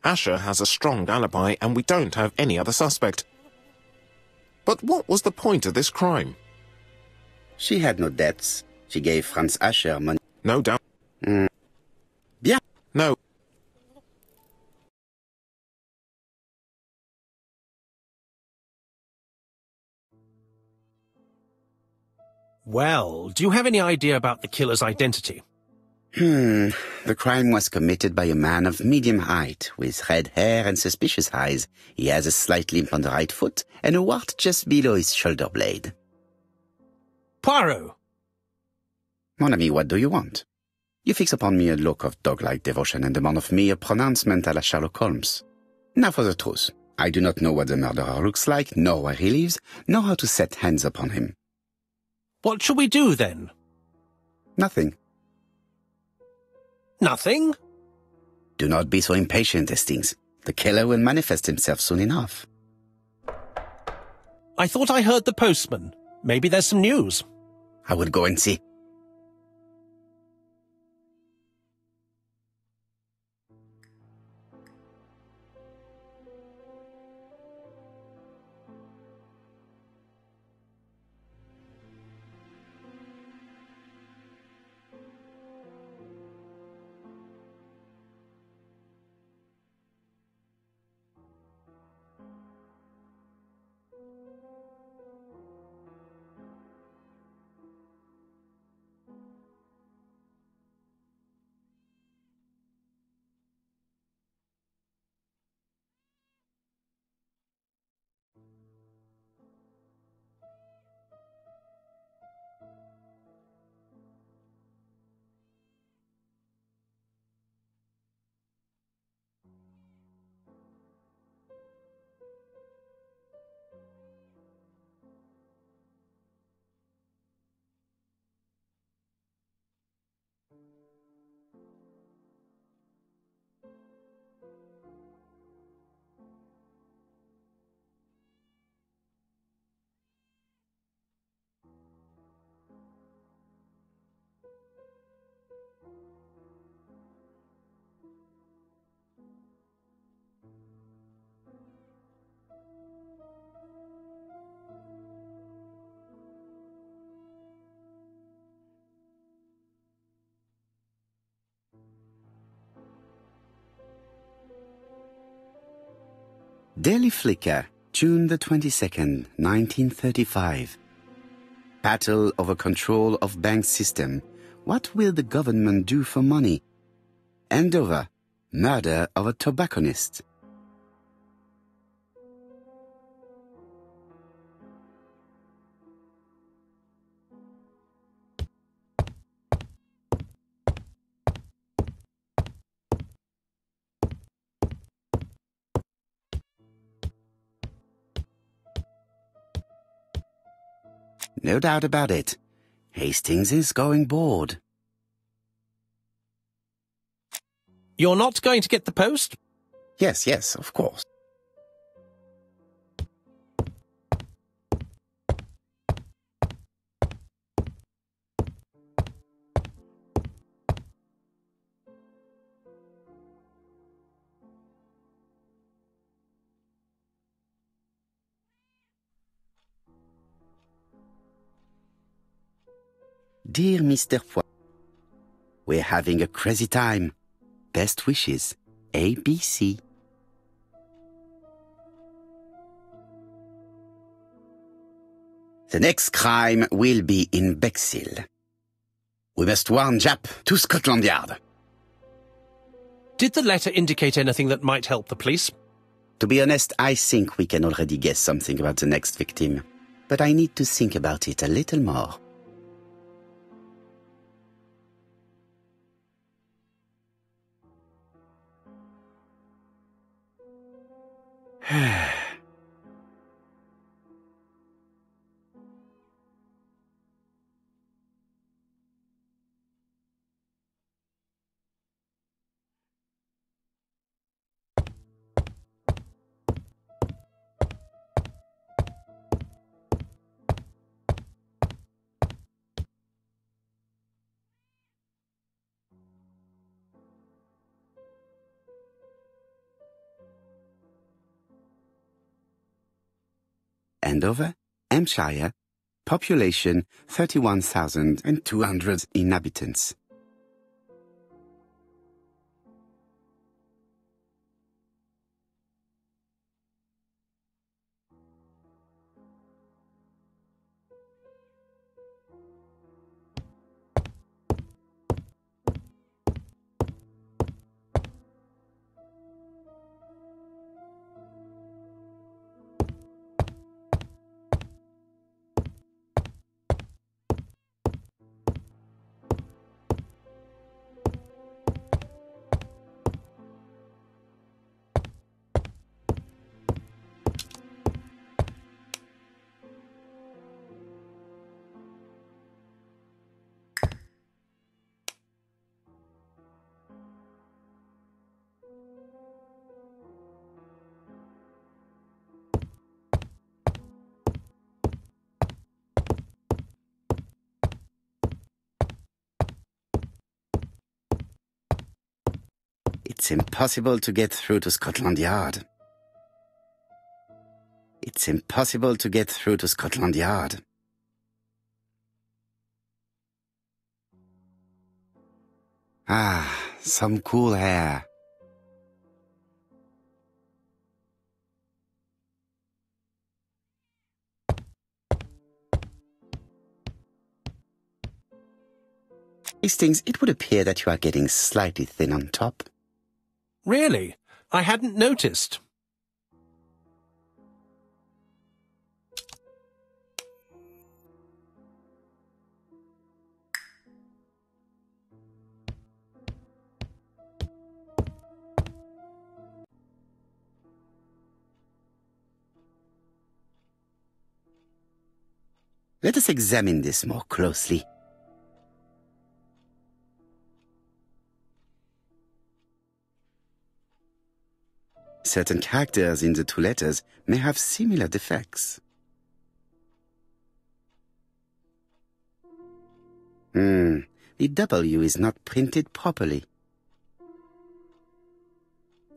Asher has a strong alibi and we don't have any other suspect. But what was the point of this crime? She had no debts. She gave Franz Asher money. No doubt. Bien. No. Well, do you have any idea about the killer's identity? The crime was committed by a man of medium height, with red hair and suspicious eyes. He has a slight limp on the right foot, and a wart just below his shoulder blade. Poirot! Mon ami, what do you want? You fix upon me a look of dog-like devotion and demand of me a pronouncement à la Sherlock Holmes. Now for the truth. I do not know what the murderer looks like, nor where he lives, nor how to set hands upon him. What shall we do, then? Nothing. Nothing? Do not be so impatient, Hastings. The killer will manifest himself soon enough. I thought I heard the postman. Maybe there's some news. I will go and see. Daily Flicker, June the 22nd, 1935. Battle over control of bank system. What will the government do for money? Andover, murder of a tobacconist. No doubt about it. Hastings is going bored. You're not going to get the post? Yes, of course. Dear Mr. Poirot, we're having a crazy time. Best wishes, ABC. The next crime will be in Bexhill. We must warn Jap to Scotland Yard. Did the letter indicate anything that might help the police? To be honest, I think we can already guess something about the next victim. But I need to think about it a little more. Andover, Hampshire, population 31,200 inhabitants. It's impossible to get through to Scotland Yard. It's impossible to get through to Scotland Yard. Ah, some cool air. Hastings, it would appear that you are getting slightly thin on top. Really? I hadn't noticed. Let us examine this more closely. Certain characters in the two letters may have similar defects. The W is not printed properly.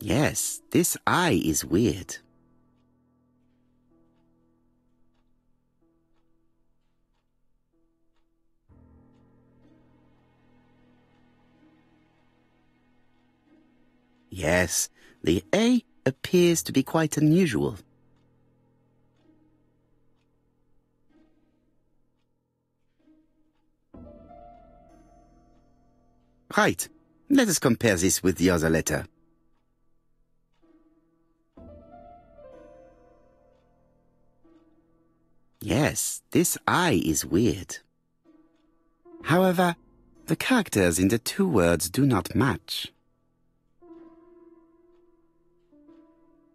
Yes, this I is weird. Yes, the A appears to be quite unusual. Right. Let us compare this with the other letter. Yes, this I is weird. However, the characters in the two words do not match.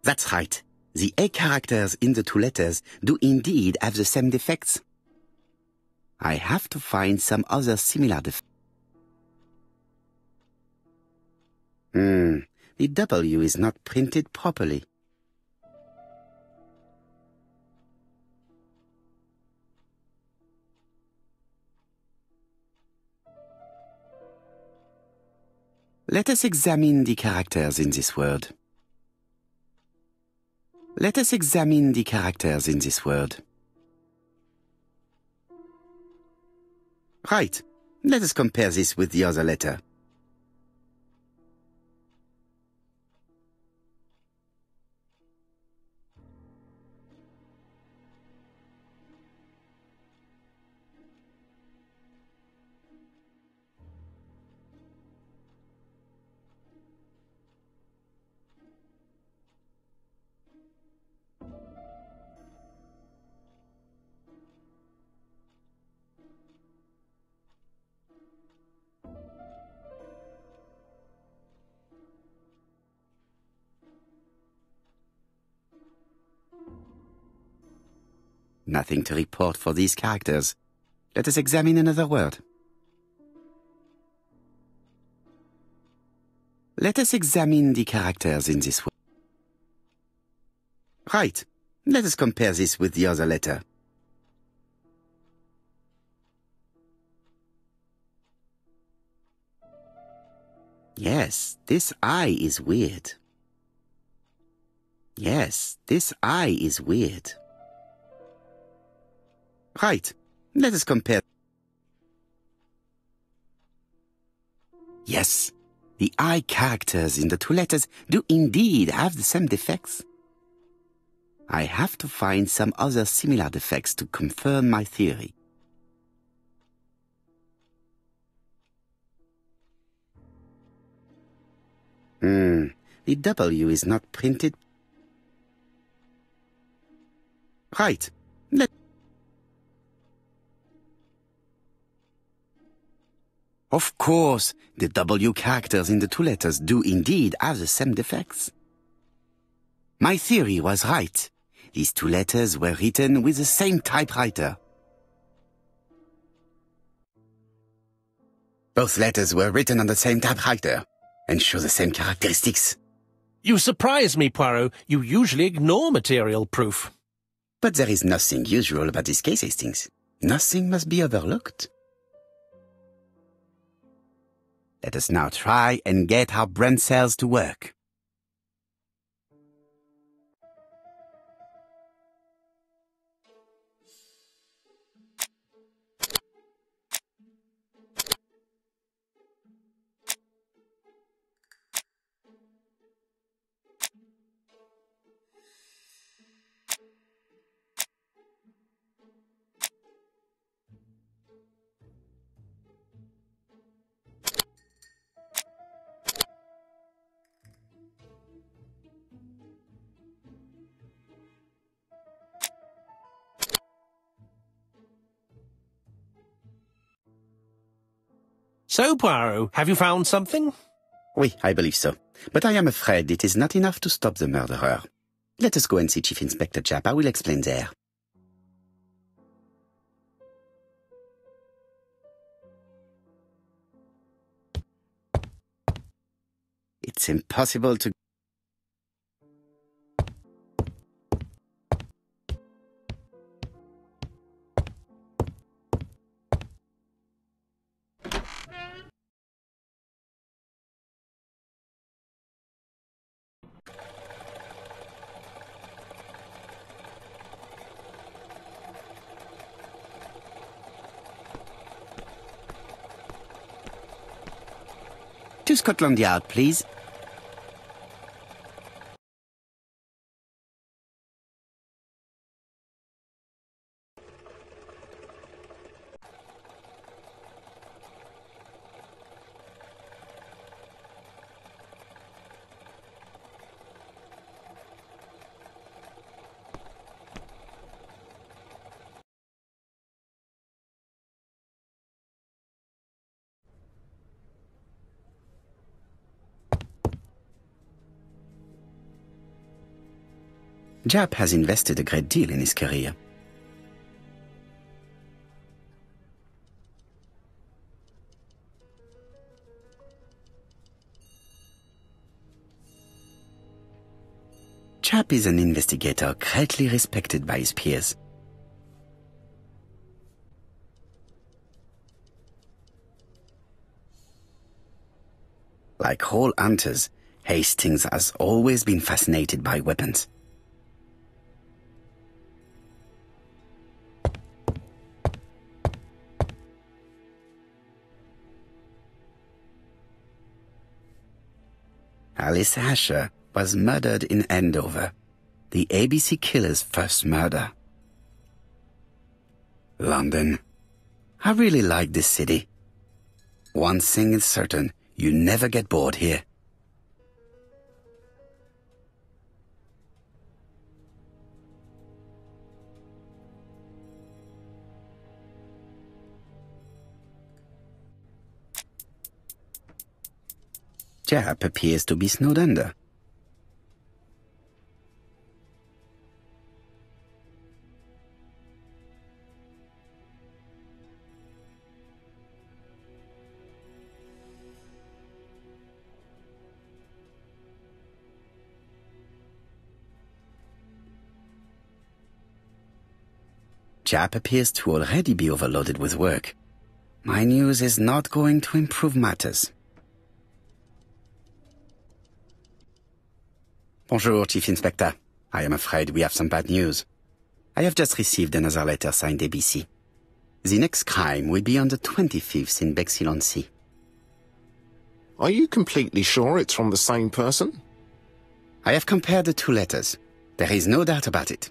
That's right. The A characters in the two letters do indeed have the same defects. I have to find some other similar defects. The W is not printed properly. Let us examine the characters in this word. Let us examine the characters in this word. Right. Let us compare this with the other letter. Nothing to report for these characters. Let us examine another word. Let us examine the characters in this word. Right. Let us compare this with the other letter. Yes, this I is weird. Yes, this I is weird. Right. Let us compare. Yes, the I characters in the two letters do indeed have the same defects. I have to find some other similar defects to confirm my theory. The W is not printed. Right. Of course, the W characters in the two letters do indeed have the same defects. My theory was right. These two letters were written with the same typewriter. Both letters were written on the same typewriter and show the same characteristics. You surprise me, Poirot. You usually ignore material proof. But there is nothing usual about this case, Hastings. Nothing must be overlooked. Let us now try and get our brain cells to work. So, Poirot, have you found something? Oui, I believe so. But I am afraid it is not enough to stop the murderer. Let us go and see Chief Inspector Japp. I will explain there. It's impossible to... To Scotland Yard, please. Japp has invested a great deal in his career. Japp is an investigator greatly respected by his peers. Like all hunters, Hastings has always been fascinated by weapons. Alice Asher was murdered in Andover, the ABC killer's first murder. London. I really like this city. One thing is certain, you never get bored here. Japp appears to be snowed under. Japp appears to already be overloaded with work. My news is not going to improve matters. Bonjour, Chief Inspector. I am afraid we have some bad news. I have just received another letter signed ABC. The next crime will be on the 25th in Bexhill-on-Sea. Are you completely sure it's from the same person? I have compared the two letters. There is no doubt about it.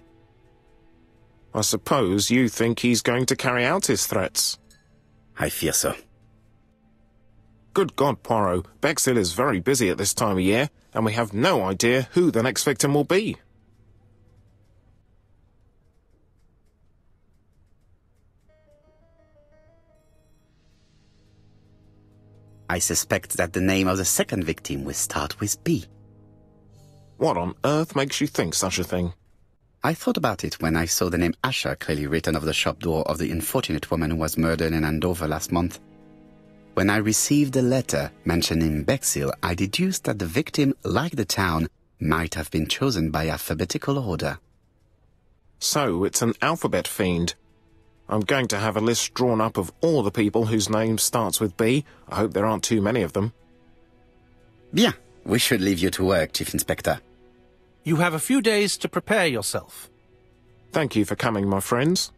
I suppose you think he's going to carry out his threats. I fear so. Good God, Poirot, Bexhill is very busy at this time of year, and we have no idea who the next victim will be. I suspect that the name of the second victim will start with B. What on earth makes you think such a thing? I thought about it when I saw the name Asher clearly written over the shop door of the unfortunate woman who was murdered in Andover last month. When I received a letter mentioning Bexhill, I deduced that the victim, like the town, might have been chosen by alphabetical order. So it's an alphabet fiend. I'm going to have a list drawn up of all the people whose name starts with B. I hope there aren't too many of them. Bien. We should leave you to work, Chief Inspector. You have a few days to prepare yourself. Thank you for coming, my friends.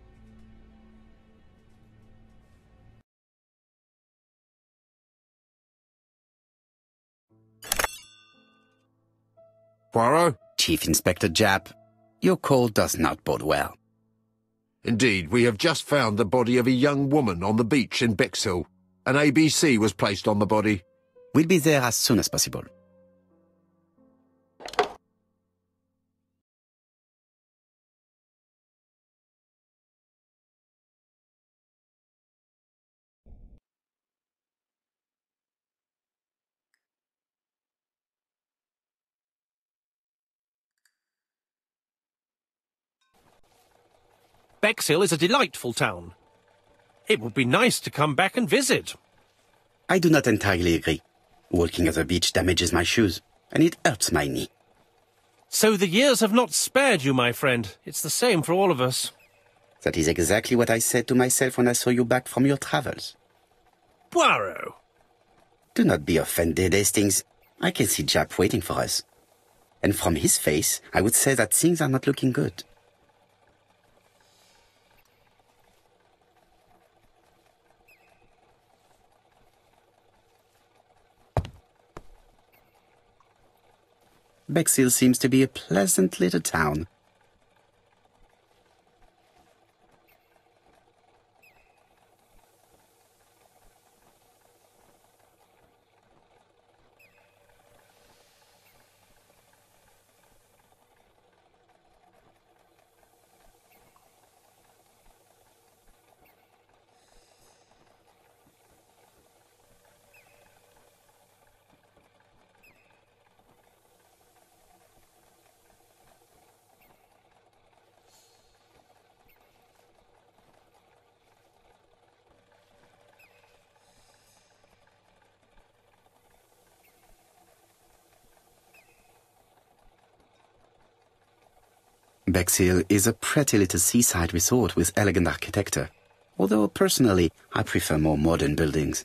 Poirot? Chief Inspector Japp, your call does not bode well. Indeed, we have just found the body of a young woman on the beach in Bexhill. An ABC was placed on the body. We'll be there as soon as possible. Bexhill is a delightful town. It would be nice to come back and visit. I do not entirely agree. Walking at the beach damages my shoes, and it hurts my knee. So the years have not spared you, my friend. It's the same for all of us. That is exactly what I said to myself when I saw you back from your travels. Poirot! Do not be offended, Hastings. I can see Japp waiting for us. And from his face, I would say that things are not looking good. Bexhill seems to be a pleasant little town. Bexhill is a pretty little seaside resort with elegant architecture, although personally I prefer more modern buildings.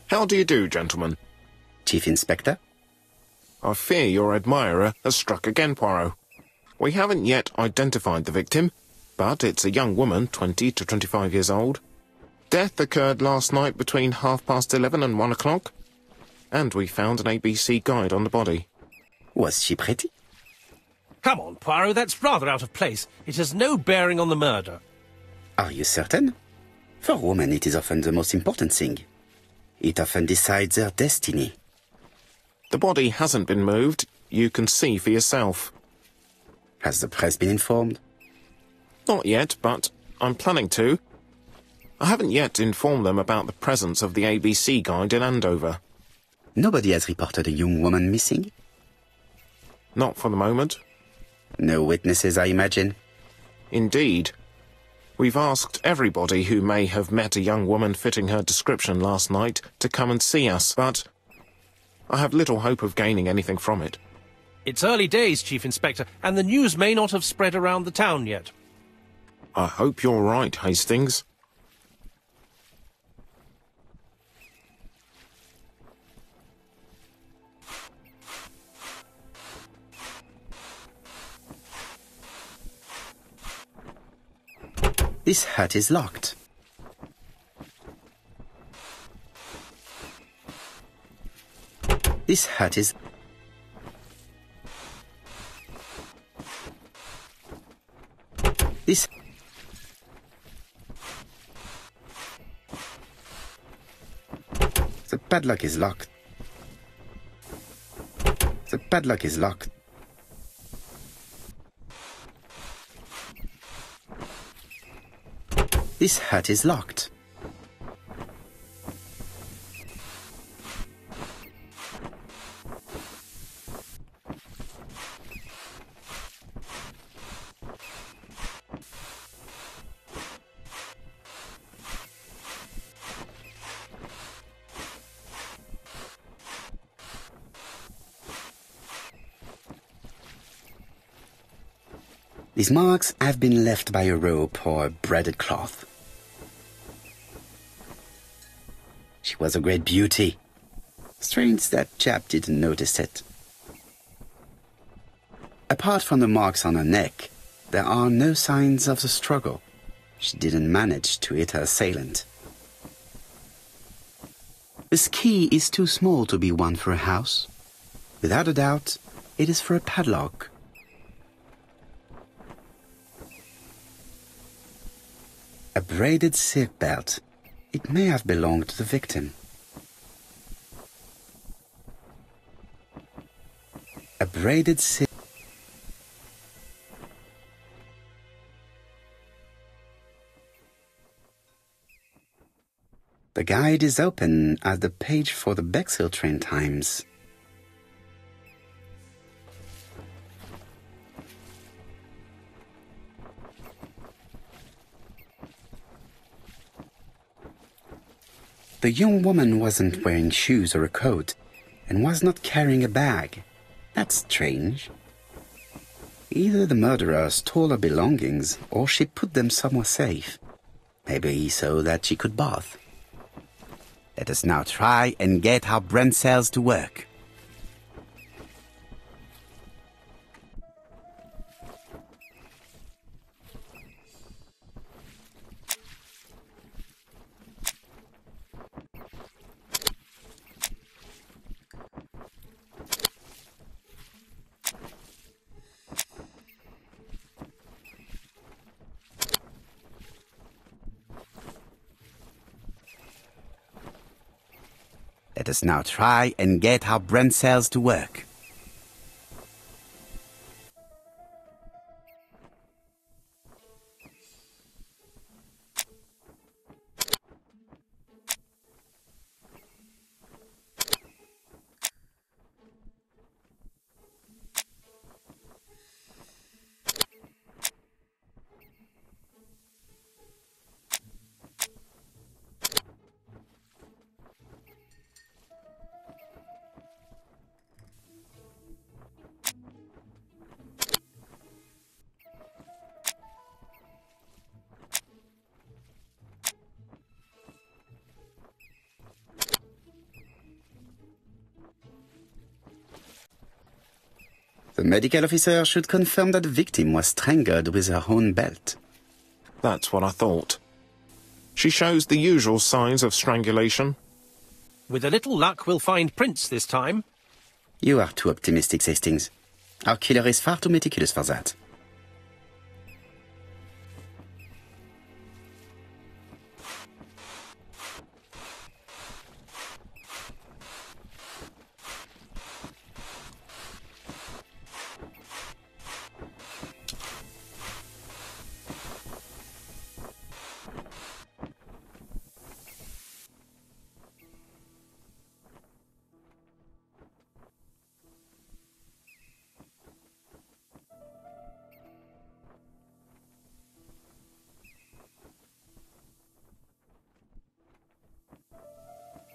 How do you do, gentlemen? Chief Inspector? I fear your admirer has struck again, Poirot. We haven't yet identified the victim, but it's a young woman, 20 to 25 years old. Death occurred last night between 11:30 and 1 o'clock, and we found an ABC guide on the body. Was she pretty? Come on, Poirot, that's rather out of place. It has no bearing on the murder. Are you certain? For women, it is often the most important thing. It often decides their destiny. The body hasn't been moved. You can see for yourself. Has the press been informed? Not yet, but I'm planning to. I haven't yet informed them about the presence of the ABC guide in Andover. Nobody has reported a young woman missing? Not for the moment. No witnesses, I imagine. Indeed. We've asked everybody who may have met a young woman fitting her description last night to come and see us, but I have little hope of gaining anything from it. It's early days, Chief Inspector, and the news may not have spread around the town yet. I hope you're right, Hastings. This hut is locked. This hut is... This... The padlock is locked. The padlock is locked. This hut is locked. These marks have been left by a rope or a braided cloth. She was a great beauty. Strange that chap didn't notice it. Apart from the marks on her neck, there are no signs of the struggle. She didn't manage to hit her assailant. This key is too small to be one for a house. Without a doubt, it is for a padlock. A braided silk belt. It may have belonged to the victim. A braided silk. The guide is open at the page for the Bexhill train times. The young woman wasn't wearing shoes or a coat, and was not carrying a bag. That's strange. Either the murderer stole her belongings, or she put them somewhere safe. Maybe so that she could bath. Let us now try and get our brain cells to work. Let us now try and get our brain cells to work. The medical officer should confirm that the victim was strangled with her own belt. That's what I thought. She shows the usual signs of strangulation. With a little luck, we'll find prints this time. You are too optimistic, Hastings. Our killer is far too meticulous for that.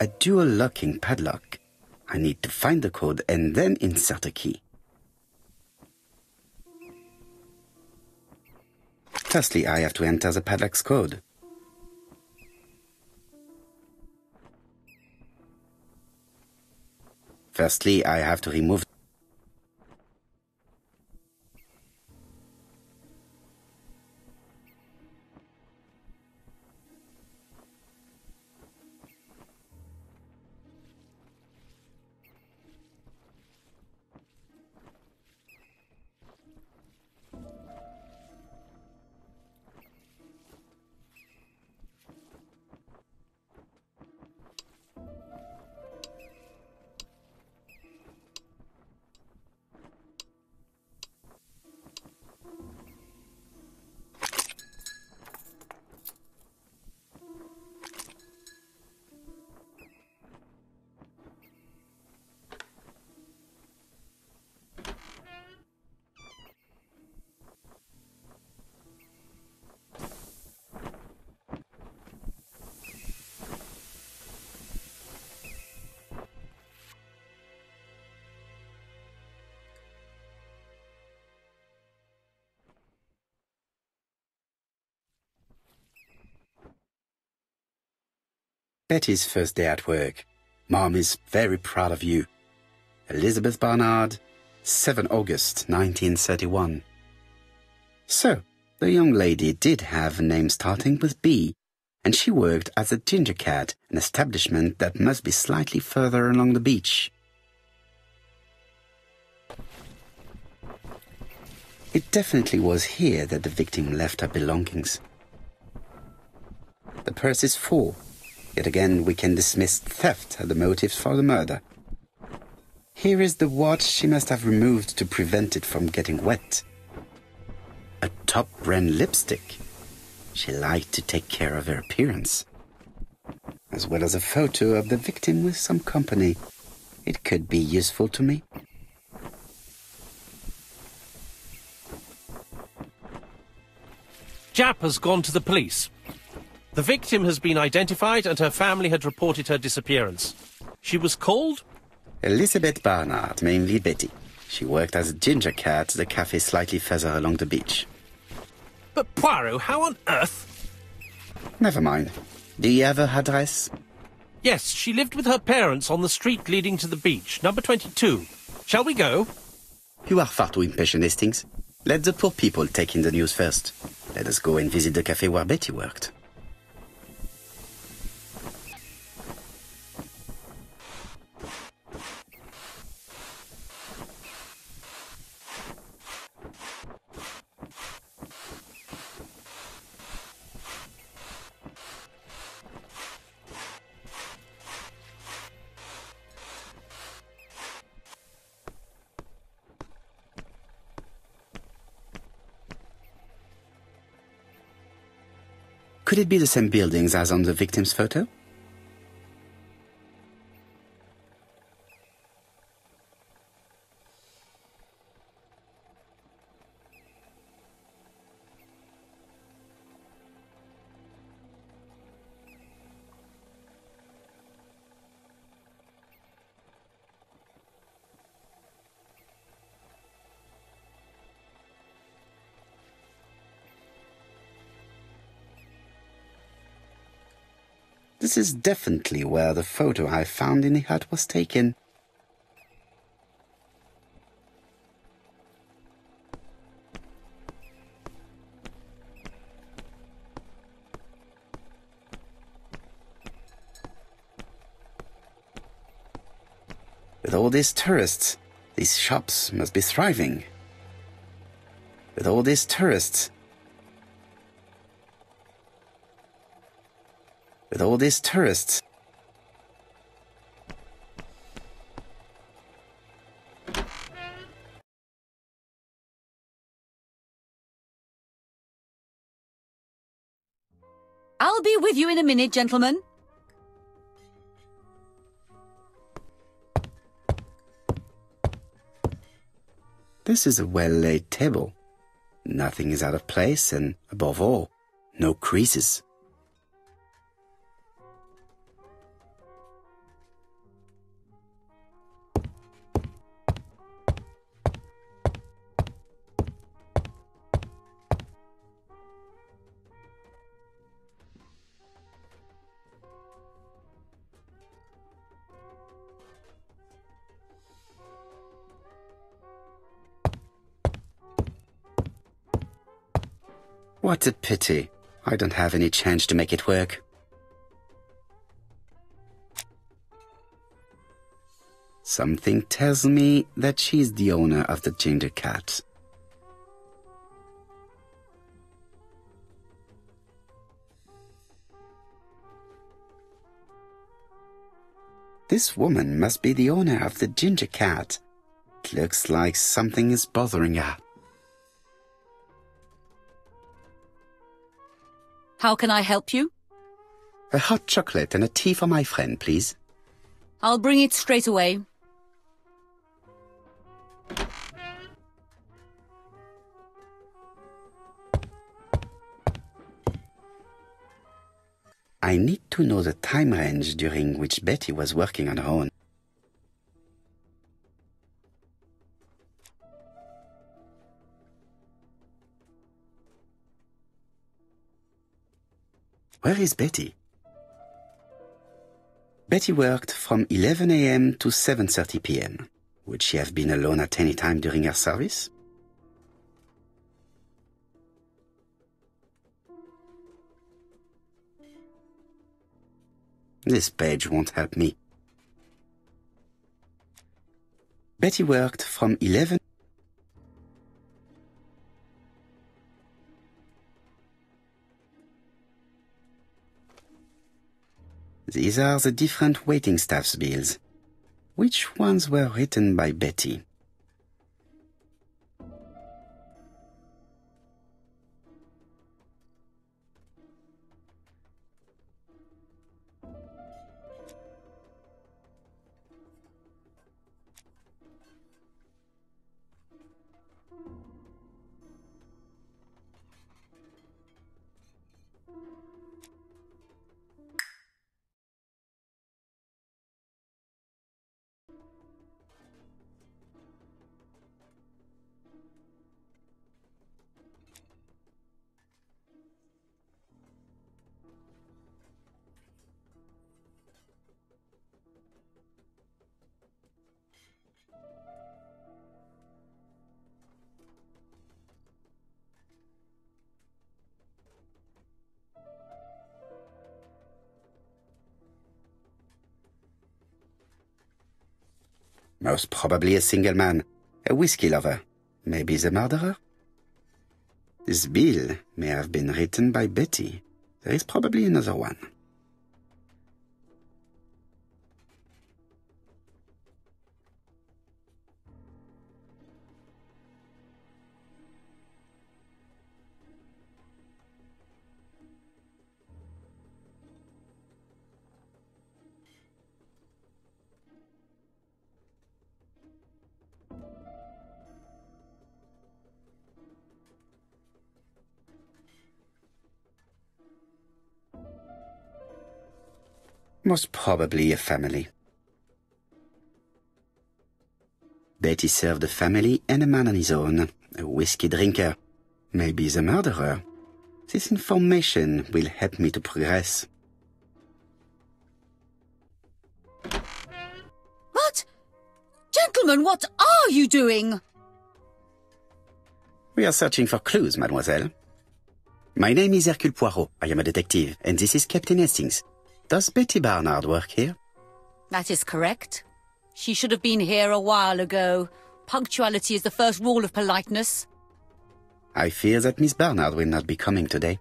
A dual locking padlock. I need to find the code and then insert a key. Firstly, I have to enter the padlock's code. Firstly, I have to remove. Betty's first day at work. Mom is very proud of you. Elizabeth Barnard, 7 August 1931. So, the young lady did have a name starting with B, and she worked as a ginger cat, an establishment that must be slightly further along the beach. It definitely was here that the victim left her belongings. The purse is full. Yet again, we can dismiss theft as the motives for the murder. Here is the watch she must have removed to prevent it from getting wet. A top-brand lipstick. She liked to take care of her appearance. As well as a photo of the victim with some company. It could be useful to me. Jap has gone to the police. The victim has been identified and her family had reported her disappearance. She was called? Elizabeth Barnard, mainly Betty. She worked as a ginger cat at the cafe slightly further along the beach. But Poirot, how on earth? Never mind. Do you have her address? Yes, she lived with her parents on the street leading to the beach, number 22. Shall we go? You are far too impatient, Hastings. Let the poor people take in the news first. Let us go and visit the cafe where Betty worked. Could it be the same buildings as on the victim's photo? This is definitely where the photo I found in the hut was taken. With all these tourists, these shops must be thriving. With all these tourists, with all these tourists. I'll be with you in a minute, gentlemen. This is a well-laid table. Nothing is out of place and, above all, no creases. What a pity. I don't have any change to make it work. Something tells me that she's the owner of the ginger cat. This woman must be the owner of the ginger cat. It looks like something is bothering her. How can I help you? A hot chocolate and a tea for my friend, please. I'll bring it straight away. I need to know the time range during which Betty was working on her own. Where is Betty? Betty worked from 11 a.m. to 7:30 p.m. Would she have been alone at any time during her service? This page won't help me. Betty worked from 11. These are the different waiting staff's bills. Which ones were written by Betty? Most probably a single man, a whiskey lover. Maybe the murderer? This bill may have been written by Betty. There is probably another one. Most probably a family. Betty served a family and a man on his own, a whiskey drinker. Maybe the murderer. This information will help me to progress. What? Gentlemen, what are you doing? We are searching for clues, mademoiselle. My name is Hercule Poirot. I am a detective, and this is Captain Hastings. Does Betty Barnard work here? That is correct. She should have been here a while ago. Punctuality is the first rule of politeness. I fear that Miss Barnard will not be coming today.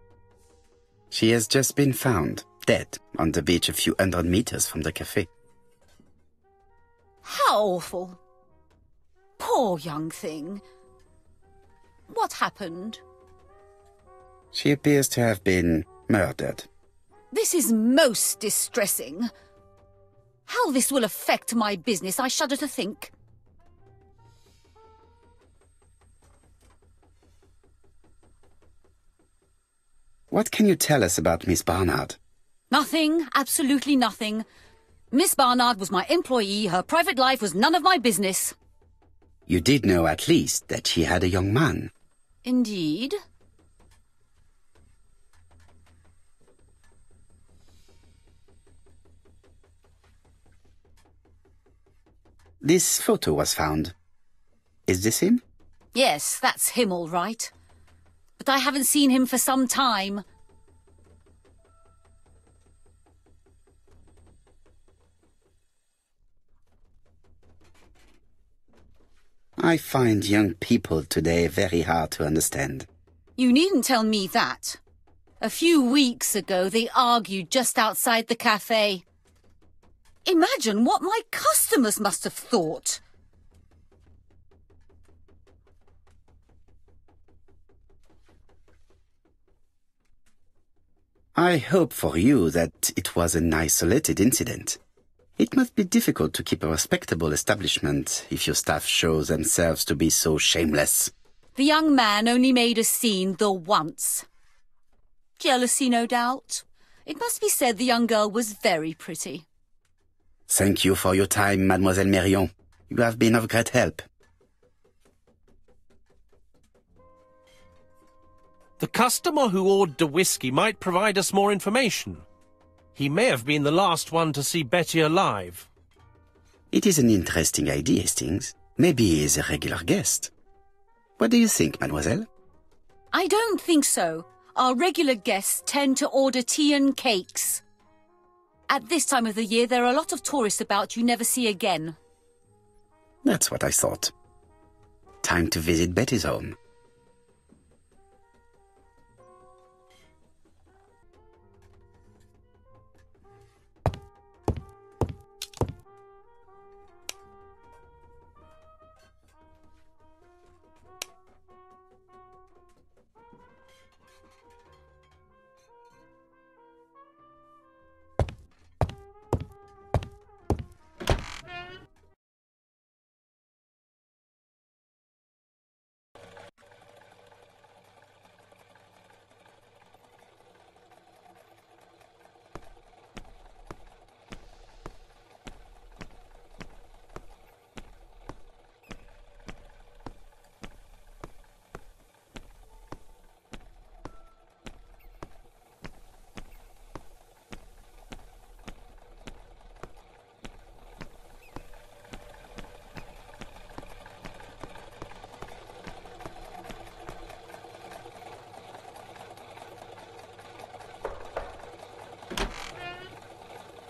She has just been found, dead, on the beach a few hundred meters from the cafe. How awful. Poor young thing. What happened? She appears to have been murdered. This is most distressing. How this will affect my business, I shudder to think. What can you tell us about Miss Barnard? Nothing, absolutely nothing. Miss Barnard was my employee. Her private life was none of my business. You did know at least that she had a young man. Indeed. This photo was found. Is this him? Yes, that's him all right. but I haven't seen him for some time. I find young people today very hard to understand. You needn't tell me that. A few weeks ago, they argued just outside the cafe. Imagine what my customers must have thought. I hope for you that it was an isolated incident. It must be difficult to keep a respectable establishment if your staff show themselves to be so shameless. The young man only made a scene the once. Jealousy, no doubt. It must be said the young girl was very pretty. Thank you for your time, Mademoiselle Mérion. You have been of great help. The customer who ordered the whiskey might provide us more information. He may have been the last one to see Betty alive. It is an interesting idea, Hastings. Maybe he is a regular guest. What do you think, mademoiselle? I don't think so. Our regular guests tend to order tea and cakes. At this time of the year, there are a lot of tourists about you never see again. That's what I thought. Time to visit Betty's home.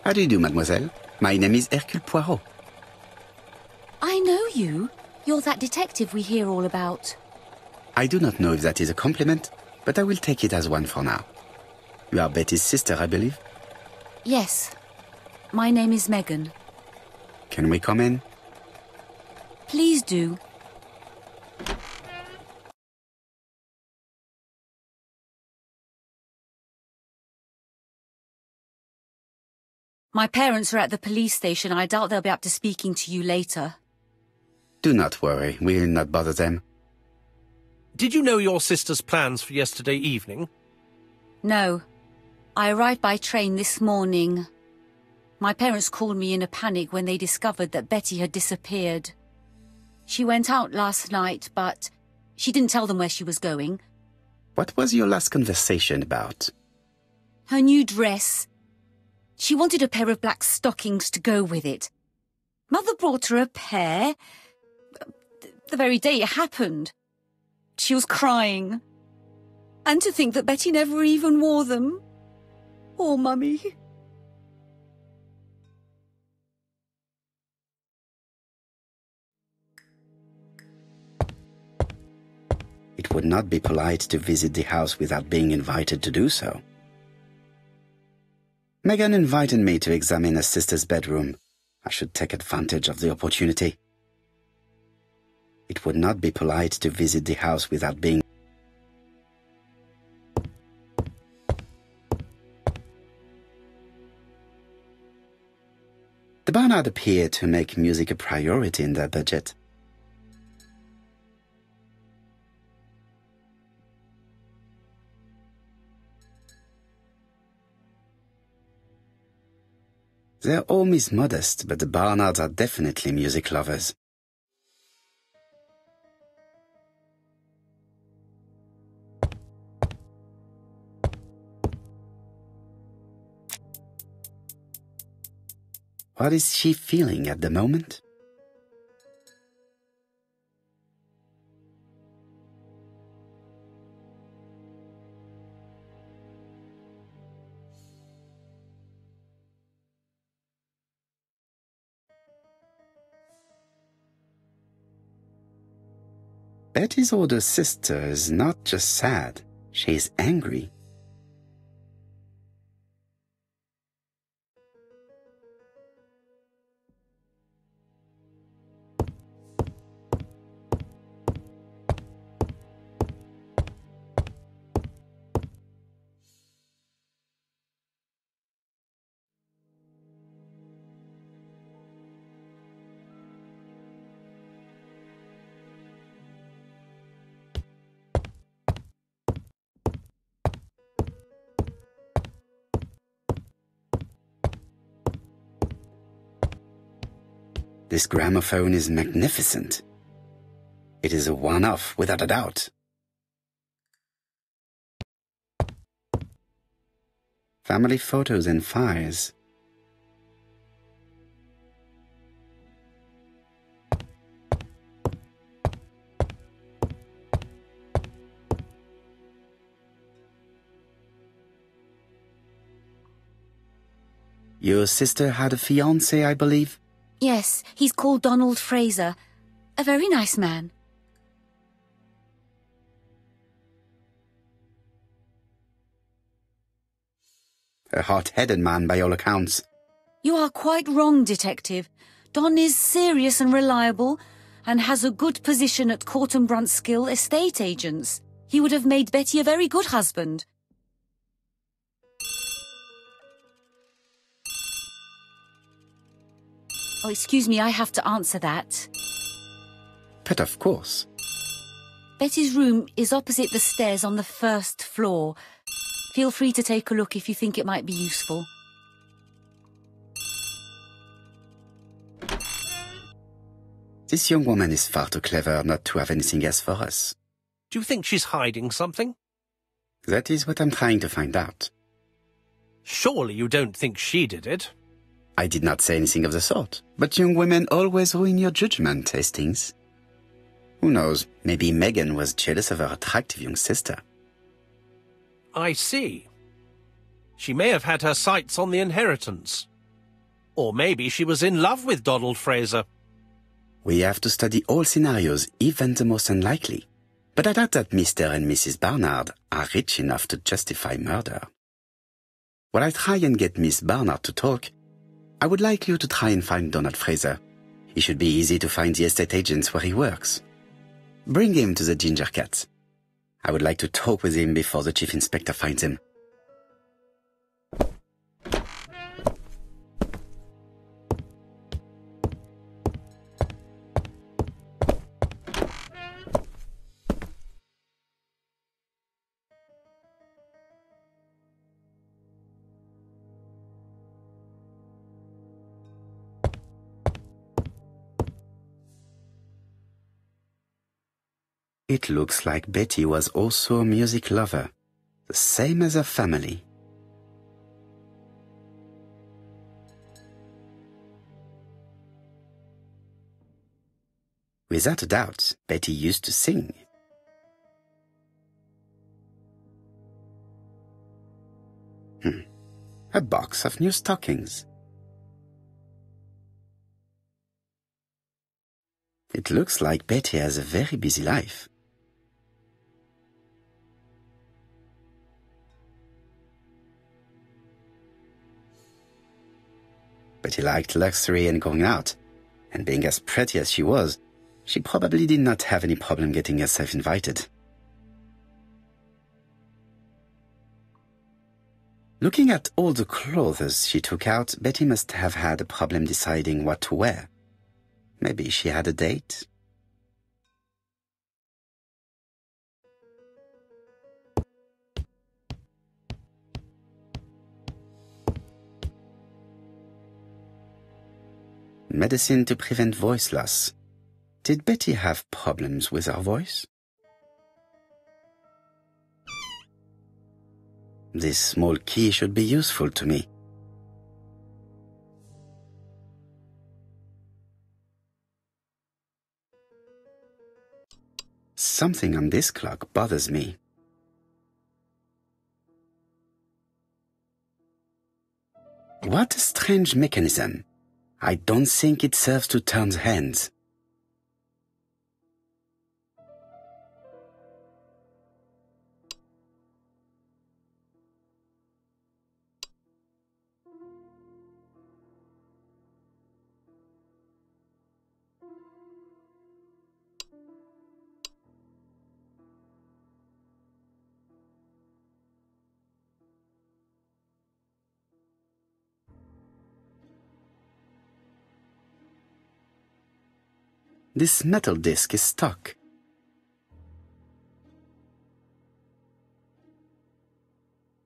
How do you do, mademoiselle? My name is Hercule Poirot. I know you. You're that detective we hear all about. I do not know if that is a compliment, but I will take it as one for now. You are Betty's sister, I believe? Yes. My name is Megan. Can we come in? Please do. My parents are at the police station. I doubt they'll be up to speaking to you later. Do not worry. We will not bother them. Did you know your sister's plans for yesterday evening? No. I arrived by train this morning. My parents called me in a panic when they discovered that Betty had disappeared. She went out last night, but she didn't tell them where she was going. What was your last conversation about? Her new dress. She wanted a pair of black stockings to go with it. Mother brought her a pair. The very day it happened. She was crying. And to think that Betty never even wore them. Poor Mummy. It would not be polite to visit the house without being invited to do so. Megan invited me to examine her sister's bedroom. I should take advantage of the opportunity. It would not be polite to visit the house without being... The Barnard appeared to make music a priority in their budget. Their home is modest, but the Barnards are definitely music lovers. What is she feeling at the moment? Betty's older sister is not just sad, she is angry. This gramophone is magnificent. It is a one-off, without a doubt. Family photos and files. Your sister had a fiancé, I believe? Yes, he's called Donald Fraser. A very nice man. A hot-headed man by all accounts. You are quite wrong, Detective. Don is serious and reliable, and has a good position at Court and Brunskill estate agents. He would have made Betty a very good husband. Oh, excuse me, I have to answer that. But of course. Betty's room is opposite the stairs on the first floor. Feel free to take a look if you think it might be useful. This young woman is far too clever not to have anything else for us. Do you think she's hiding something? That is what I'm trying to find out. Surely you don't think she did it? I did not say anything of the sort. But young women always ruin your judgment, Hastings. Who knows, maybe Megan was jealous of her attractive young sister. I see. She may have had her sights on the inheritance. Or maybe she was in love with Donald Fraser. We have to study all scenarios, even the most unlikely. But I doubt that Mr. and Mrs. Barnard are rich enough to justify murder. While I try and get Miss Barnard to talk, I would like you to try and find Donald Fraser. It should be easy to find the estate agents where he works. Bring him to the Ginger Cat. I would like to talk with him before the Chief Inspector finds him. It looks like Betty was also a music lover, the same as her family. Without a doubt, Betty used to sing. A box of new stockings. It looks like Betty has a very busy life. Betty liked luxury and going out, and being as pretty as she was, she probably did not have any problem getting herself invited. Looking at all the clothes she took out, Betty must have had a problem deciding what to wear. Maybe she had a date? Medicine to prevent voice loss. Did Betty have problems with her voice? This small key should be useful to me. Something on this clock bothers me. What a strange mechanism. I don't think it serves to turn the hands. This metal disc is stuck.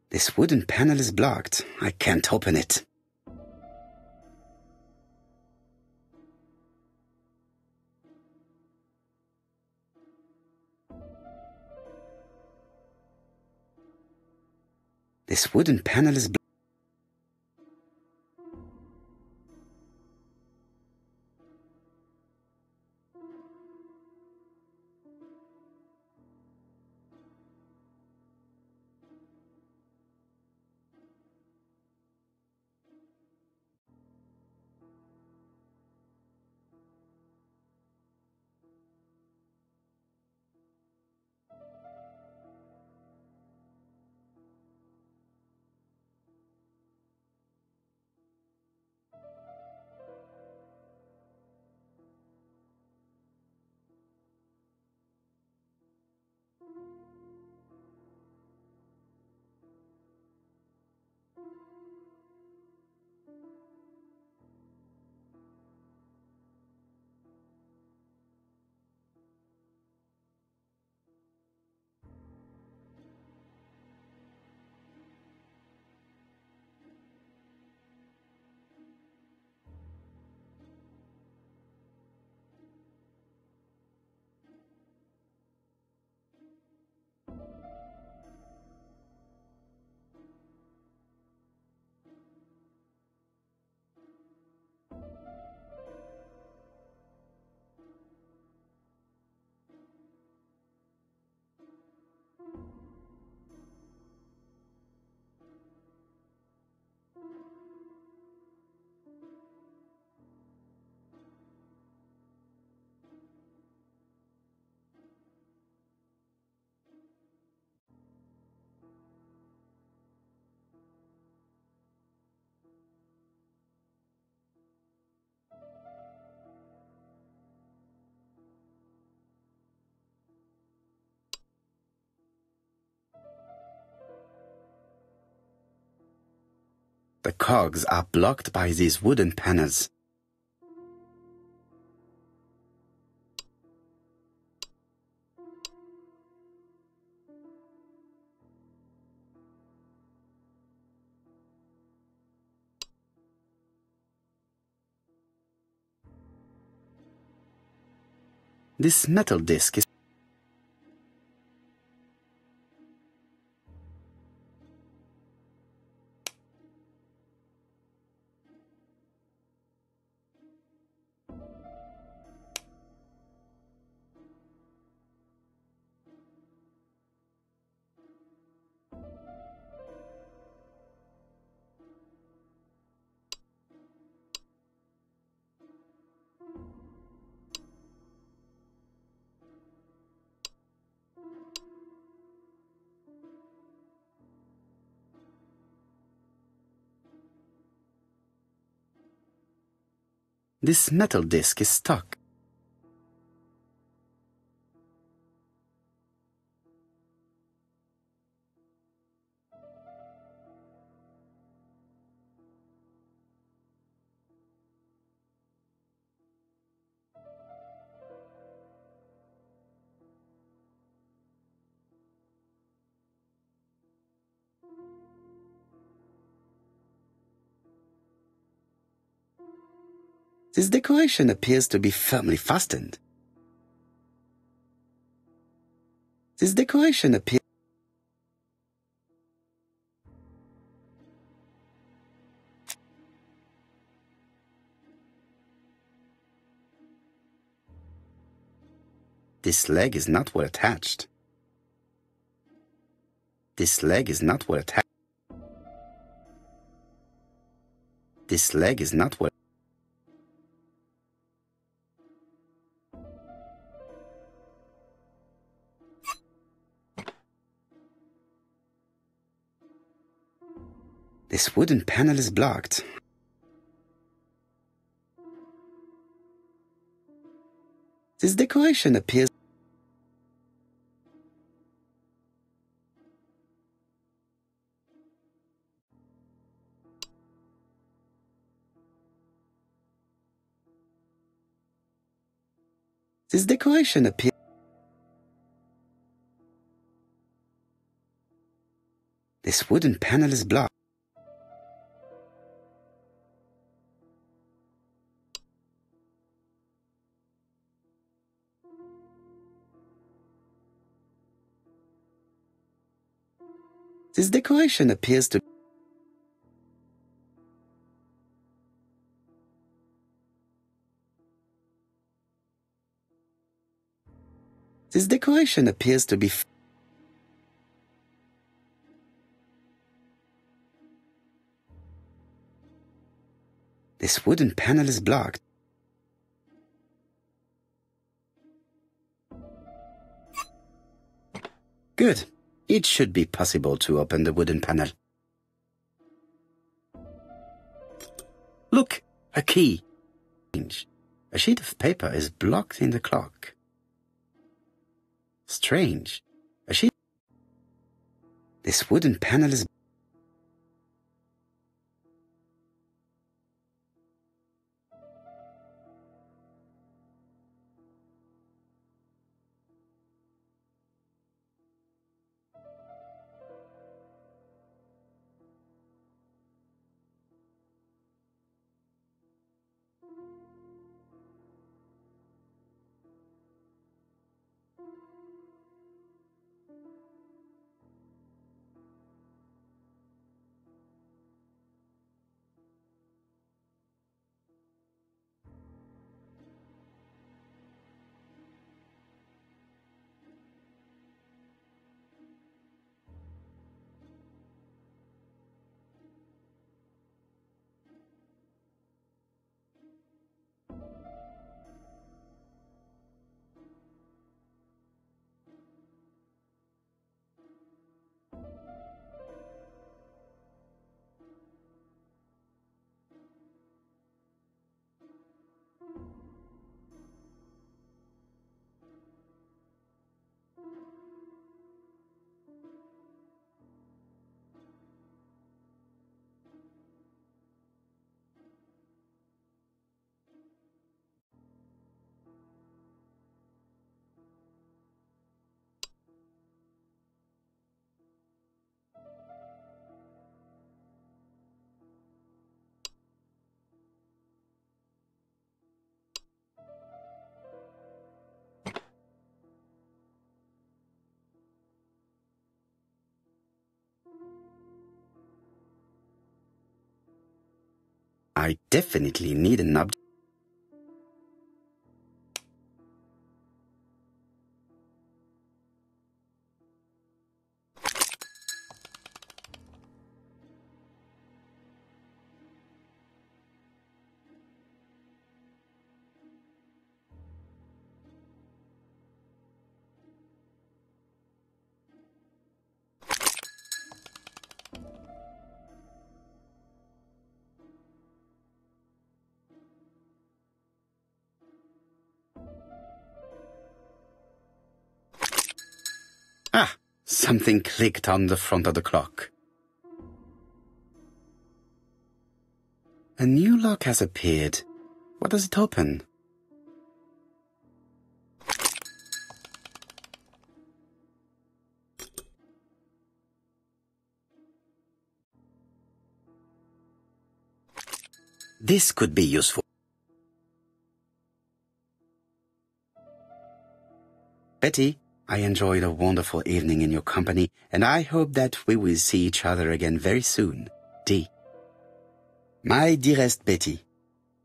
This wooden panel is blocked. I can't open it. This wooden panel is blocked. The cogs are blocked by these wooden panels. This metal disc is This metal disc is stuck. This decoration appears to be firmly fastened. This decoration appears... This leg is not well attached. This leg is not well attached. This leg is not well... This wooden panel is blocked. This decoration appears... This decoration appears... This wooden panel is blocked. This decoration appears to... This decoration appears to be... This wooden panel is blocked. Good. It should be possible to open the wooden panel. Look! A key. A sheet of paper is blocked in the clock. Strange. A sheet... This wooden panel is... I definitely need an object. Ah, something clicked on the front of the clock. A new lock has appeared. What does it open? This could be useful. Betty, I enjoyed a wonderful evening in your company, and I hope that we will see each other again very soon. D. My dearest Betty,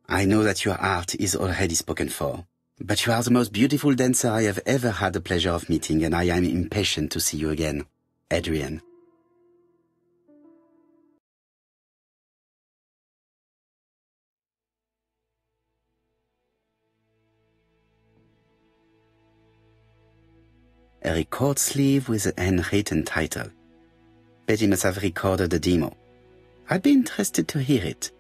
I know that your art is already spoken for, but you are the most beautiful dancer I have ever had the pleasure of meeting, and I am impatient to see you again. Adrian. A record sleeve with a handwritten title. Betty must have recorded the demo. I'd be interested to hear it.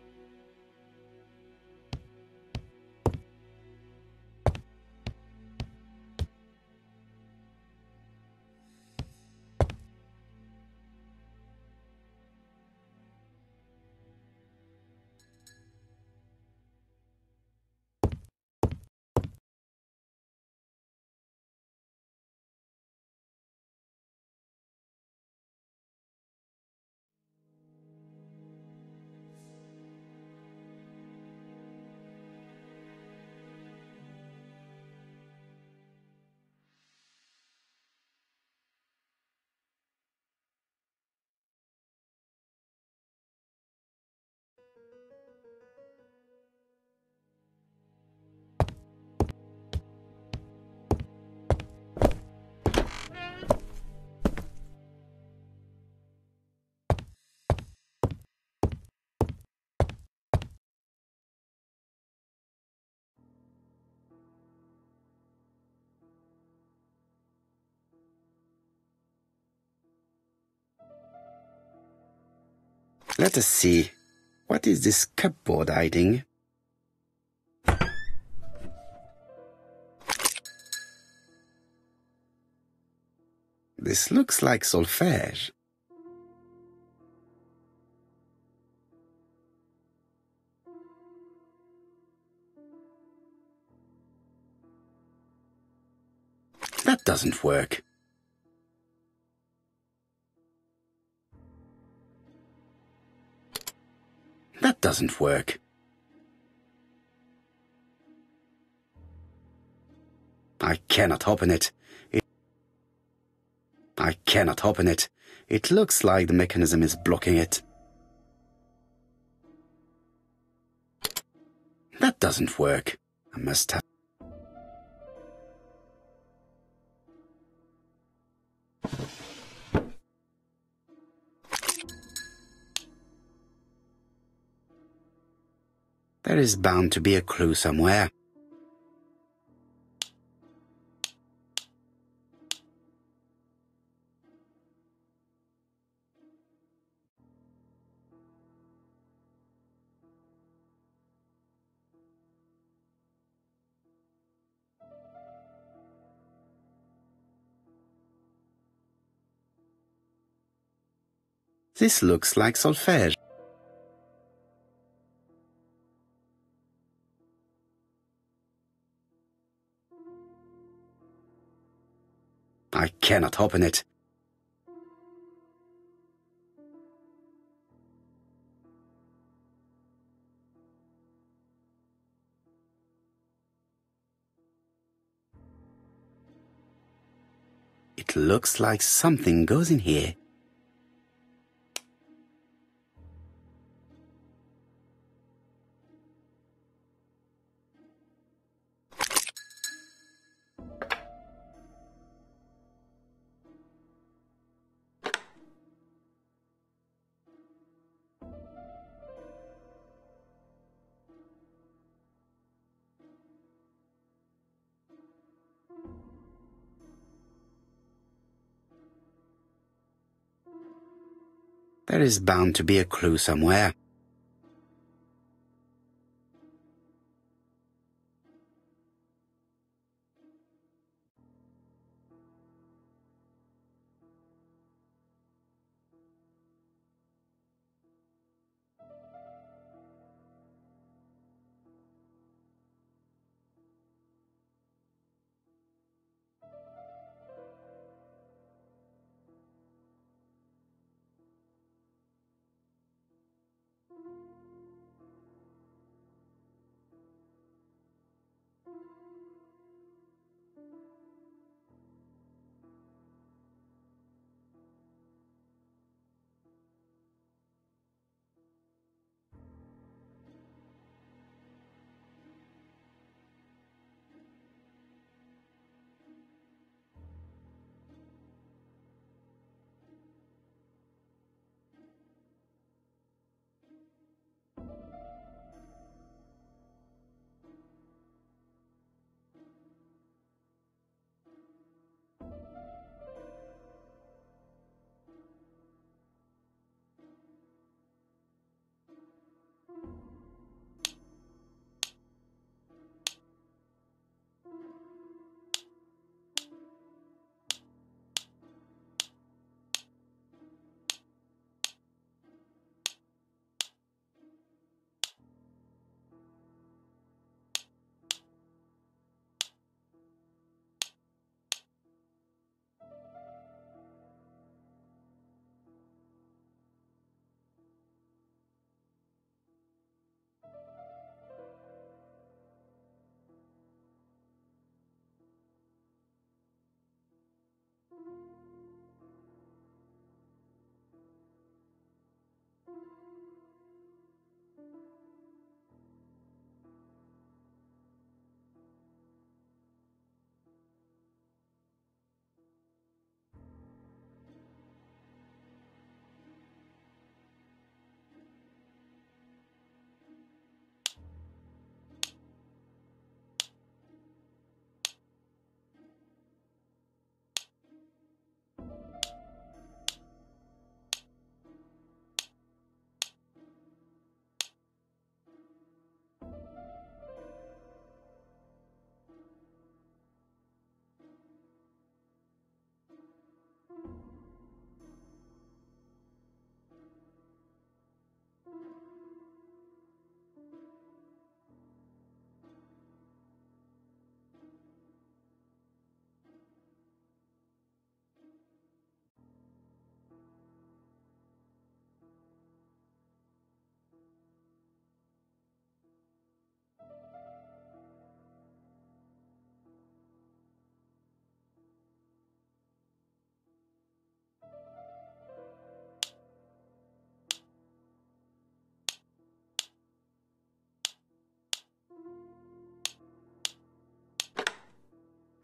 Let us see. What is this cupboard hiding? This looks like solfège. That doesn't work. That doesn't work. I cannot open it. I cannot open it. It looks like the mechanism is blocking it. That doesn't work. I must have... There is bound to be a clue somewhere. This looks like solfège. I cannot open it. It looks like something goes in here. There is bound to be a clue somewhere.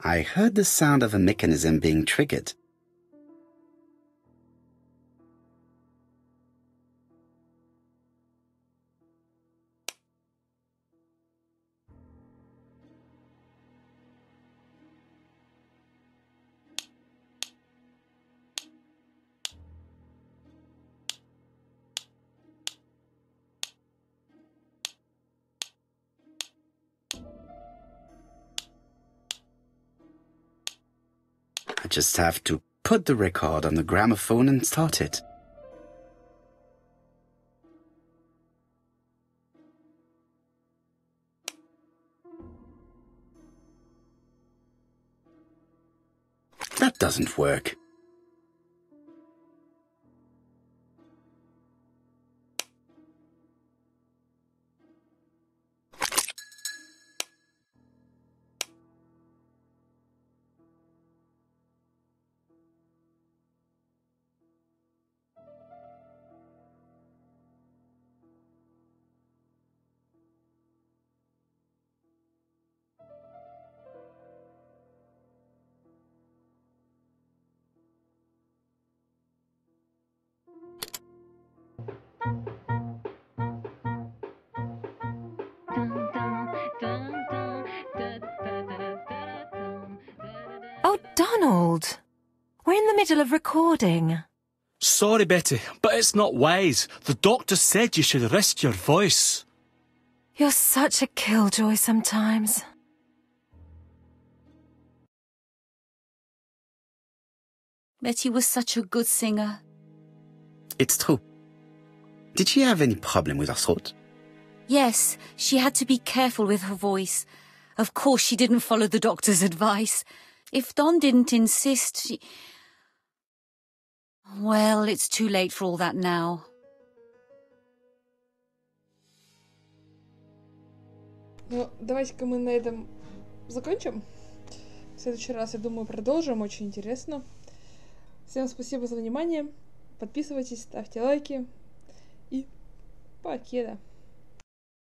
I heard the sound of a mechanism being triggered. I just have to put the record on the gramophone and start it. That doesn't work. Oh, Donald! We're in the middle of recording. Sorry, Betty, but it's not wise. The doctor said you should rest your voice. You're such a killjoy sometimes. Betty was such a good singer. It's true. Did she have any problem with her throat? Yes, she had to be careful with her voice. Of course, she didn't follow the doctor's advice. If Don didn't insist, she... Well, it's too late for all that now. Ну, давайте-ка мы на этом закончим. В следующий раз, я думаю, продолжим. Очень интересно. Всем спасибо за внимание. Подписывайтесь, ставьте лайки. И покеда.